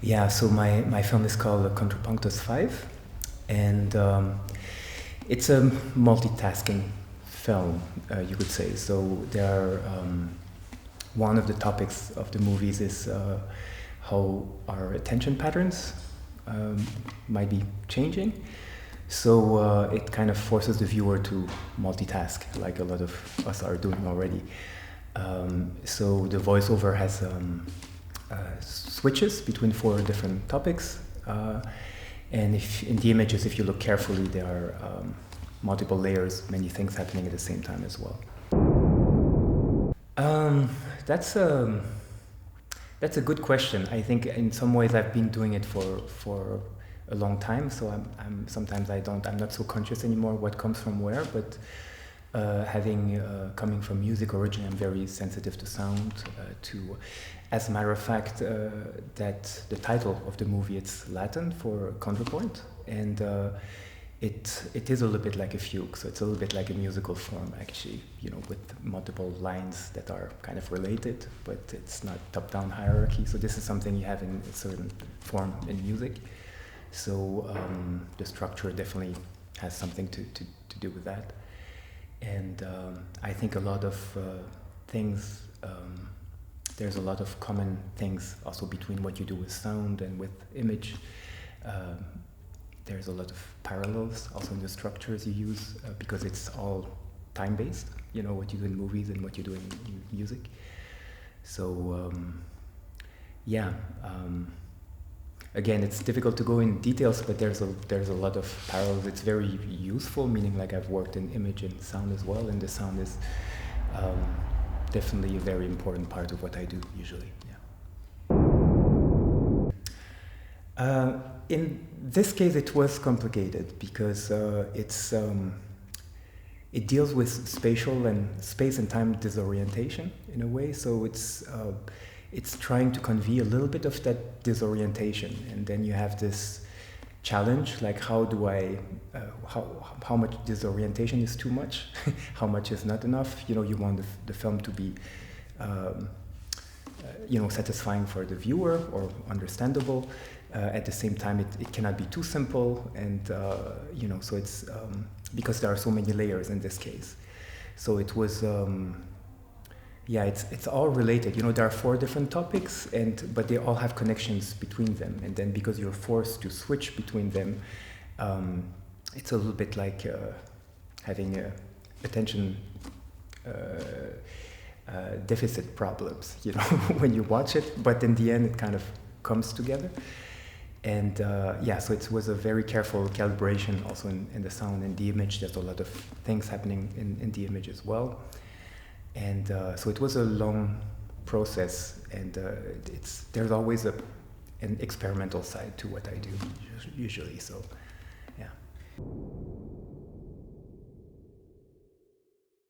Yeah, so my film is called Contrapunctus 5, and it's a multitasking film, you could say. So one of the topics of the movies is how our attention patterns might be changing. So it kind of forces the viewer to multitask, like a lot of us are doing already. So the voiceover has switches between 4 different topics, and if in the images, if you look carefully, there are multiple layers, many things happening at the same time as well. That's a good question. I think in some ways I've been doing it for a long time, so I'm sometimes I'm not so conscious anymore what comes from where, but coming from music originally, I'm very sensitive to sound. As a matter of fact, that the title of the movie, it's Latin for contrapoint, and it is a little bit like a fugue, so it's a little bit like a musical form, actually, with multiple lines that are kind of related, but it's not top-down hierarchy. So this is something you have in a certain form in music. So the structure definitely has something to do with that. And I think a lot of things, there's a lot of common things also between what you do with sound and with image. There's a lot of parallels also in the structures you use because it's all time-based, what you do in movies and what you do in music. So again, it's difficult to go in details, but there's a lot of parallels. It's very useful, meaning like I've worked in image and sound as well, and the sound is definitely a very important part of what I do usually. Yeah. In this case, it was complicated because it deals with space and time disorientation in a way. So it's trying to convey a little bit of that disorientation, and then you have this challenge, like how how much disorientation is too much, how much is not enough. You want the film to be satisfying for the viewer or understandable. At the same time, it cannot be too simple, and so it's because there are so many layers in this case. So it was. It's all related. There are 4 different topics, but they all have connections between them. And then because you're forced to switch between them, it's a little bit like having attention deficit problems, when you watch it. But in the end, it kind of comes together. And so it was a very careful calibration also in the sound and the image. There's a lot of things happening in the image as well. And so it was a long process, and there's always an experimental side to what I do usually. So, yeah.